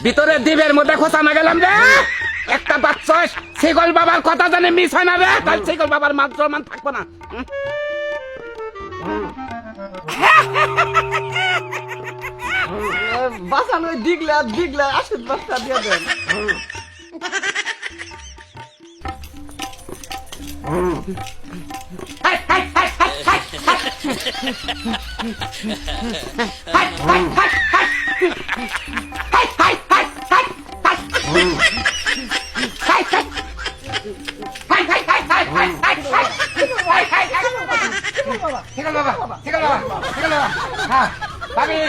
ভিতরে দ্বীপের মধ্যে খোঁচানো গেলাম রে। একটা বাচ্চা শিকল বাবার কথা জানে মিস হয় না রে, তাই শিকল বাবার মান সম্মান থাকবো না। বাসান ওই দিগলা দিগলা আশীর্বাদটা দিয়ে দেন। হাই, হাই, হাই, হাই, হাই, হাই। হাই, হাই, হাই, হাই। হাই, হাই, হাই, হাই, হাই। হাই, হাই। হাই, হাই, হাই, হাই, হাই, হাই, হাই। হাই, হাই, হাই। শিকল বাবা, শিকল বাবা, শিকল বাবা। হ্যাঁ, ভাবি।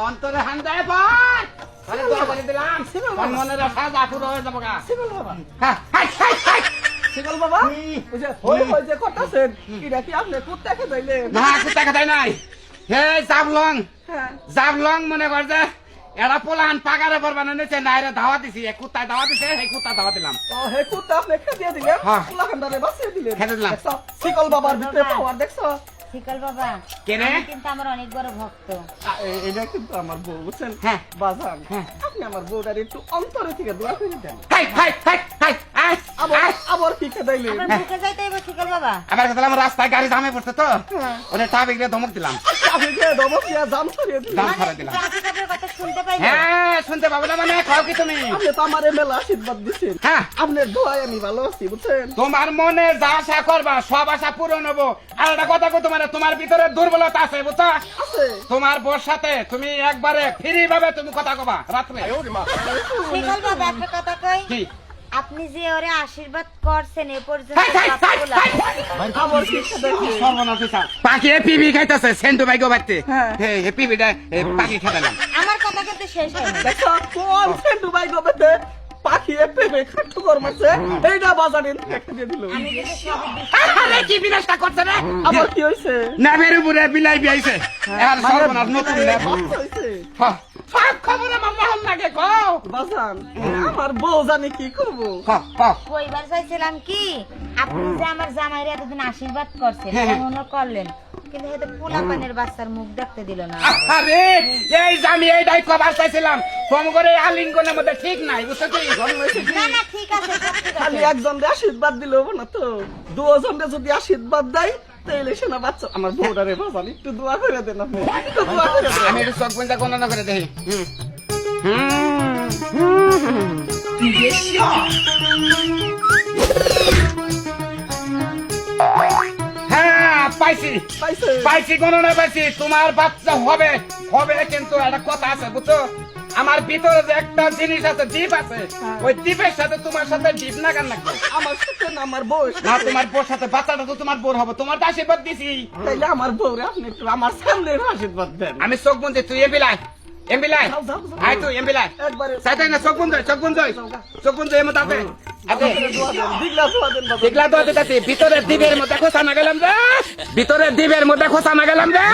অন্তরে হান দেয় পর। আরে দোয়া করে দিলাম। তোর মনের আশা যা পুরো হয়ে যাবো গা। শিকল বাবা, হ্যাঁ, হাই, হাই, হাই। শিকল বাবা, ওই যে হই যে করতেছেন, এটা কি আপনি কুত্তা খেদাইলেন? না, কুত্তা কথাই নাই। হে জাবলং, হ্যাঁ, জাবলং মনে কর যে এরা পোলান পাগারে পরবানো নিচে নাইরে ধাওয়া দিছি। এক কুত্তায় ধাওয়া দিছে, এই কুত্তা ধাওয়া দিলাম। ও হে কুত্তা আপনি খেদিয়ে দিলেন, হ্যাঁ। কুলাখান্ডারে বাঁচিয়ে দিলেন। খেদিয়ে দিলাম। দেখছো, শিকল বাবার ভিতরে পাওয়ার দেখছো? শিকল বাবা, কেনে? আমি কিন্তু আমার অনেক বড় ভক্ত। এটা কিন্তু আমার বউ, বুঝছেন? হ্যাঁ। বাজান, হ্যাঁ। আপনি আমার বউটার একটু অন্তরে থেকে দোয়া করে দেন। হাই, হাই, হাই, হাই, হাই, আবার হাই। আবার কি খেদাইলেন? আপনার বুকে যাইতে হইব শিকল বাবা। আমার কথা আমার রাস্তায় গাড়ি জামে পড়ছে তো, হ্যাঁ। ওরে ট্রাফিক দিয়ে ধমক দিলাম। আপনি যে দমক দিয়া জাম ছড়িয়ে দিলেন। দাম ছাড়া দিলাম। ট্রাফিক আপনার কথা শুনতে পাইলো? হ্যাঁ, শুনতে পাবো না মানে খাও কি তুমি? আপনি তো আমার মেলা আশীর্বাদ দিচ্ছেন। হ্যাঁ, আপনার দোয়ায় আমি ভালো আছি, বুঝছেন? তোমার মনে যা আশা করবা সব আশা পূরণ হবো। আর একটা কথা কো, তোমার ভিতরে দুর্বলতা আছে বুঝছো? আছে। তোমার বোর সাথে তুমি একবারে ফ্রি ভাবে তুমি কথা কবা রাত্রে। শিকল বাবা, একটা কথা কই। কি? আপনি যে ওরে আশীর্বাদ করছেন এ পর্যন্ত হাই, হাই, হাই, সবগুলা। হাই। আবার কি খেদাইলেন? সর্বনাশ হইছে। পাখি পিবি খাইতেছে সেন্টু বাইগো বাড়তে। হ্যাঁ। হে পিবিটা পাখি খেতালাম। আমার কথা কিন্তু শেষ হয়নি। দেখো, কোন সেন্টু ভাই গোবেতে পাখি পেপে খাট্টু করমাছে, এইটা বাজারের থেকে খেদিয়ে দিল। আমি কিন্তু সবই আরে কি বিনাশটা করছে রে? আবার কি হইছে? নামের উপরে বিলাই বিয়াইছে। আর সর্বনাশ নতুন লেপ। বাচ্চা হইছে। সব খবর আমার মহল লাগে কও। বাজান, আমার বউ জানি কি করবো। কইবার চাইছিলাম কি, আপনি যে আমার জামাইরে এতদিন আশীর্বাদ করছেন, হ্যাঁ। এমনও করলেন, কিন্তু হয়তো পোলাপানের বাচ্চার মুখ দেখতে দিল না। আরে এই যে আমি এইটাই কবার চাইছিলাম, ফোন করে আলিঙ্গনের মধ্যে ঠিক নাই বুঝছো কি? না না, ঠিক আছে, সব ঠিক খালি আছে। একজন আশীর্বাদ দিলে হবো না তো, দুজনকে যদি আশীর্বাদ দেয় তাইলে সে না বাচ্চা। আমার বউটারে বাজান একটু দোয়া করে দেন আপনি, একটু দোয়া করে দেন। আমি একটু চোখ বন্ধা গণনা করে দেখি। হ্যাঁ, পাইছি পাইছে? পাইছি, গণনা পাইছি। তোমার বাচ্চা হবে হবে, কিন্তু একটা কথা আছে বুঝছো? আমার ভিতরে যে একটা জিনিস আছে, দ্বীপ আছে, ওই দ্বীপের সাথে তোমার সাথে দ্বীপ না গান লাগবে আমার সাথে না আমার বউ, না। তোমার বোর সাথে বাচ্চাটা তো তোমার বোর হবে। তোমার তো আশীর্বাদ দিছি। তাইলে আমার বউরে আপনি একটু আমার সামনে আশীর্বাদ দেন। আমি চোখ বন্ধে, তুই এমবিলাই এমবিলাই যাও, যাও, যাও। আয়, তুই এমবিলাই একবারে চাইতাই না। চোখ বন্ধ চোখ বন্ধ চোখ বন্ধ এমন তাতে আতে দোয়া দেন, দিগলা দোয়া দেন বাবা। দেখলা তো দিতাছি। ভিতরে দ্বীপের মধ্যে খোঁচানো গেলাম রে। ভিতরে দ্বীপের মধ্যে খোঁচানো গেলাম রে।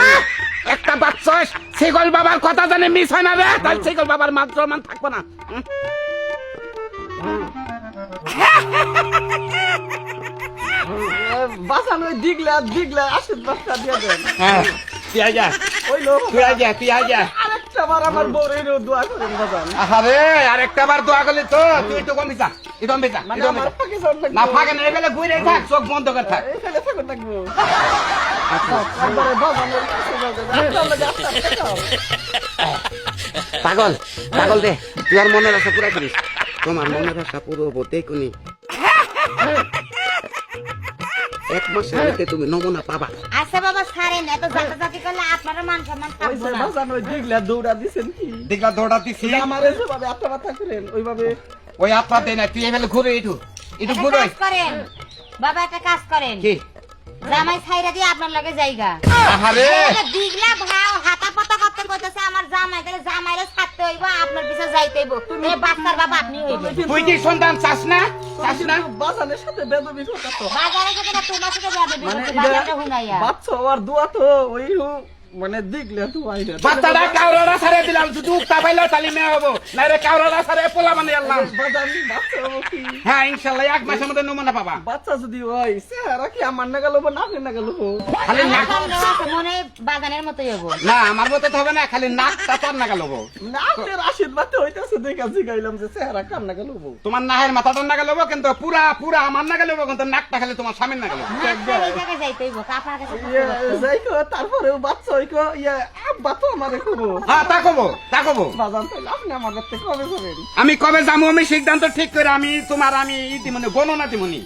একটা বাচ্চা শিকল বাবার কথা জানে মিস হয় না রে, তাই শিকল বাবার মান সম্মান থাকবো না। বাসান ওই দিগলা দিগলা আশীর্বাদটা দিয়ে দেন। হ্যাঁ, তুই আয় যা, ওই লোক তুই আয় যা, তুই আয় যা। আরেকটা বার আমার বউরে দোয়া করেন বাজান। আরে আরেকটা বার দোয়া করলি তো তুই একটু কমবি যা, একটু কমবি যা, মানে একটু কমবি আমার যা। ফাঁকে যাওয়ার লাগবে। না ফাঁকে না, এবেলে ঘুরে থাক, চোখ বন্ধ করে থাক। এইখানে থাকুন থাকবো। একবারে বাজানের কাছে যাবেন। আপনার লাগে আপনার টাকাও। পাগল পাগল দে, তুই আর মনের আশা পুরা করিস। তোমার মনের আশা পুরো হতে কোনি। এক মাসের মধ্যে তুমি নমুনা পাবা। আচ্ছা বাবা, ছাড়েন, এত জাতি করলে আপনারা মান সম্মান ওই থাকবো যে না। বাজান ওই দিগলা দৌড়া দিছেন কি? দেখলা দৌড়া দিছি, আমার যেভাবে আত্মা মাথা করেন ওইভাবে ওই আপনার দেয় না, তুই এবেলে ঘুরে একটু একটু একটা ঘুরে। কাজ করেন বাবা, একটা কাজ করেন, কি? জামাই ছাইরা দিয়ে আপনার লগে জায়গা। আরে দিগলা ভাও হাতা পাতা করতে কইতেছে আমার জামাই, তাহলে জামাইরে ছাড়তে হইব, আপনার পিছে যাইতে হইব। এই বাচ্চার বাবা আপনি হইবেন। তুই কি সন্তান চাস না? চাস না? বাজানের সাথে বেদবি কথা তো। বাজারে থেকে না তোমার সাথে যাবে মানে বাজারটা হুনাইয়া। বাচ্চা হওয়ার দোয়া তো ওই মানে দেখলে তো আইরা বাচ্চাটা কাউরাটা সারে দিলাম যদি উক্তা পাইলেও তালি মেয়ে হবো না রে কাউরাটা সারে পোলা মানে আনলাম বাজান বাচ্চা হবো কি হ্যাঁ ইনশাল্লাহ 1 মাসের মধ্যে নমুনা পাবা বাচ্চা যদি হয় চেহারা কি আমার নাগা লবো না আপনার নাগা লবো খালি নাক মনে হয় বাগানের মতোই হবো। না আমার মতো তো হবে না খালি নাকটা তোর নাগা লবো না আপনার আশীর্বাদ হইতেছে দেখা জিগাইলাম যে চেহারা কার নাগা লবো তোমার নাহের মাথাটা নাগা লবো কিন্তু পুরা পুরা আমার নাগা লবো কিন্তু নাকটা খালি তোমার স্বামীর নাগা লবো না, এই জায়গায় যাইতে হইবো, আপনার কাছে থাকতে ইয়ে, হবে। যাই কো তারপরেও বাচ্চা হইকো ইয়ে আব্বা তো আমারে কবো হ্যাঁ তা কবো বাজান তাইলে আপনি আমার বাচ্চা কবে যাবেন আমি কবে যাবো আমি সিদ্ধান্ত ঠিক করে আমি ইতিমনে গণনা দিমনি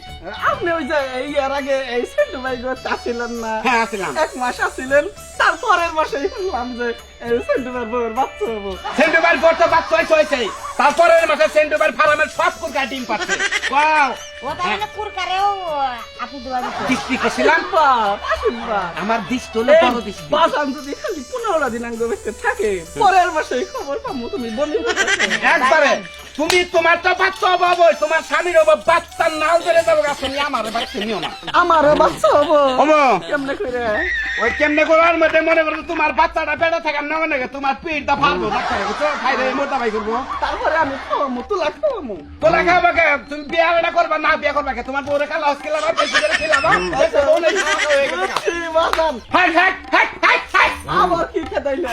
আপনি ওই যে এর আগে এই সেন্টু ভাই গো আসিলেন না হ্যাঁ আসলাম 1 মাস আসিলেন তারপরের মাসে শুনলাম যে এই সেন্টু ভাই বউয়ের বাচ্চা হবো সেন্টুবার পর তো বাচ্চা হয়েছে তারপরের মাসে সেন্টুবার ফার্মের সব কুরকা ডিম পাচ্ছে ওয়াও ও তাহলে পুরকারেও আপনি দোয়া দিতে কিস্তি করছিলাম আশীর্বাদ আমার দৃষ্টি হলো বড় দৃষ্টি বাজান যদি খালি 15 দিন আগে বেঁচে থাকে পরের মাসে খবর পাবো তুমি বলি একবারে তুমি তোমার তো বাচ্চা অভাব তোমার স্বামীর অভাব বাচ্চার নাও ধরে যাবো তুমি আমার বাচ্চা নিও না আমারও বাচ্চা হবো হবো কেমনে করে ওই কেমনে করার মধ্যে মনে করো তোমার বাচ্চাটা বেড়ে থাকার না মনে তোমার পিঠটা ফালবো ডাক্তারে খাইলে মোটা ভাই করবো তারপরে আমি খাওয়ামু তুলা খাওয়ামু তোলা খাওয়াবা কে তুমি বিয়াটা করবা না বিয়া করবা কে তোমার বউরে কালা খেলাবা বেশি করে খেলাবা বাজান হাই হাই হাই হাই হাই আবার কি খেদাইলে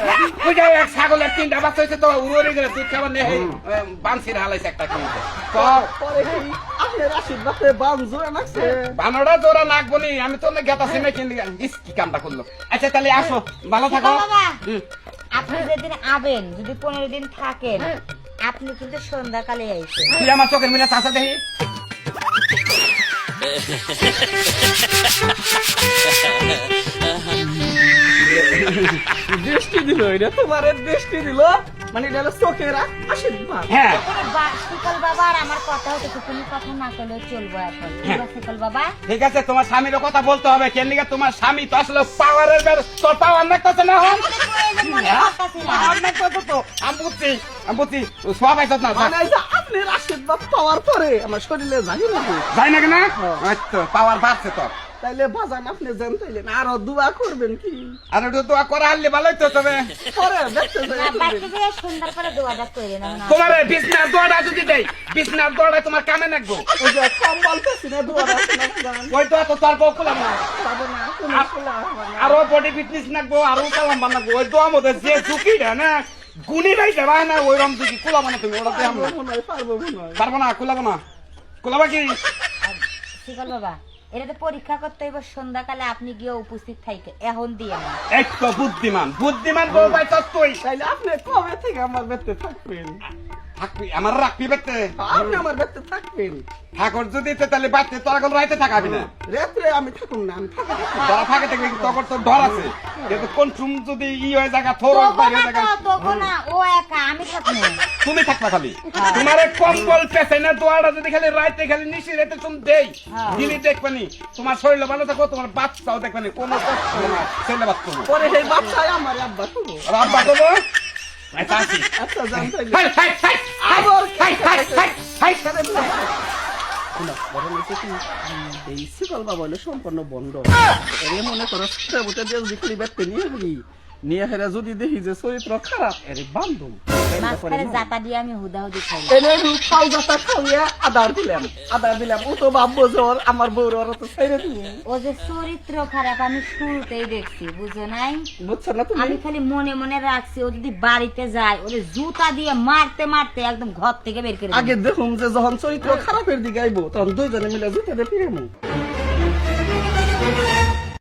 ওই যে এক ছাগলের 3টা বাচ্চা হয়েছে তো উড়ে গেলে তুই খাবার নেই বানসির হালাইছে একটা কিনতে তো পরে কি আপনার আশীর্বাদে বান জোরে নাকছে বানরা জোড়া নাকবো নি আমি তো গেতাছি না কিনলি ইস কি কামটা করলো আচ্ছা তাহলে আসো ভালো থাকো বাবা হুম। আপনি যেদিন আবেন যদি 15 দিন থাকেন আপনি কিন্তু সন্ধ্যাকালে আইছেন। তুই আমার চোখের মিলে চাষা দেখি দৃষ্টি দিল এটা তোমার দৃষ্টি দিল মানে এটা হলো চোখের আশীর্বাদ হ্যাঁ শিকল বাবা আর আমার কথা হতো তুমি কথা না করলেও চলবো এখন শিকল বাবা ঠিক আছে তোমার স্বামীর কথা বলতে হবে কেন লিগা তোমার স্বামী তো আসলে পাওয়ারের তোর পাওয়ার নাকতেছে না হন প্রয়োজন মনে করতেছি না। পাওয়ার নাকতেছে তো আমি বুঝছি সব আইসত না মানে এই যে আপনার আশীর্বাদ পাওয়ার পরে আমার শরীরে জানি না যাই নাকি না আচ্ছা পাওয়ার বাড়ছে তোর তাইলে বাজান আপনি জানতাইলেন আরো দোয়া করবেন কি আর একটু দোয়া করা হারলে ভালোই তো তবে পরে দেখতে না, যাই বাড়িতে যেয়ে সুন্দর করে দোয়াটা করে নাও না। তোমার বিছনার দোয়াটা যদি দেয় বিছনার দোয়াটা তোমার কামে নাকবো ওই যে কম বলতেছি না দোয়া রাখছি না বাজান ওই তো তো তার বউ খুলাম না পাবো না কোনো খোলা হবে না। আরো বডি ফিটনেস নাকবো আরো কালাম বানাবো ওই দোয়া মধ্যে যে ঝুঁকিটা না গুনি নাই যাবা না ওই রকম ঝুঁকি খুলাবো না তুমি ওটা পারবো মনে হয়, পারবো মনে হয়। পারবো না খুলাবো না খুলাবা কি আর শিকল বাবা এটা তো পরীক্ষা করতে হইব সন্ধ্যাকালে আপনি গিয়ে উপস্থিত থাইকে এখন দিয়ে না এক তো বুদ্ধিমান বউ পাই তো তুই তাইলে আপনি কবে থেকে আমার বেঁচে থাকবেন থাকবি আমার রাখবি বেতে আপনি আমার বেঁচে থাকবেন ঠাকুর যদি তাহলে বাড়তে তোরা কোন রাইতে থাকাবি না রাত্রে আমি থাকুন না আমি থাকবো তোরা ফাঁকে থাকবি তখন তো ডর আছে কিন্তু কোন চুম যদি হয়ে জায়গা থোর তখন বাইরে না জায়গা তো, তখন না, ও একা আমি থাকবো তুমি থাকবা খালি তোমার কম্বল পেছনে দোয়াটা যদি খালি রাইতে খালি নিশি রাইতে তুমি দেই দিনই দেখবানি তোমার শরীর ভালো থাকো তোমার বাচ্চাও দেখবানি কোনো কষ্ট হবে না ছেলে বাচ্চা হবে। পরে সেই বাচ্চাই আমার আব্বা করবো আর আব্বা দেবো আচ্ছা আসি আচ্ছা জান তাইলে হাই হাই হাই আবার হাই হাই হাই হাই এই শিকল বাবা হলো সম্পূর্ণ বন্ধ এর মনে করো বুঝতে দিয়ে যদি খালি বেতে নিয়ে হেরা যদি দেখি যে চরিত্র খারাপ এর বান্ধব মাঝখানে জাতা দিয়ে আমি হুদাহুদি খাই এনে খাও যাতা খাওয়া আদার দিলাম ও তো ভাববো যে আমার বউর ওরা তো ছেড়ে দিয়ে ও যে চরিত্র খারাপ আমি শুরুতেই দেখছি বুঝো নাই বুঝছো না তুমি আমি খালি মনে মনে রাখছি ও যদি বাড়িতে যায় ওরে জুতা দিয়ে মারতে মারতে একদম ঘর থেকে বের করে দিবো। আগে দেখুন যে যখন চরিত্র খারাপের দিকে আইবো তখন দুইজনে মিলে জুতে দিয়ে ফিরে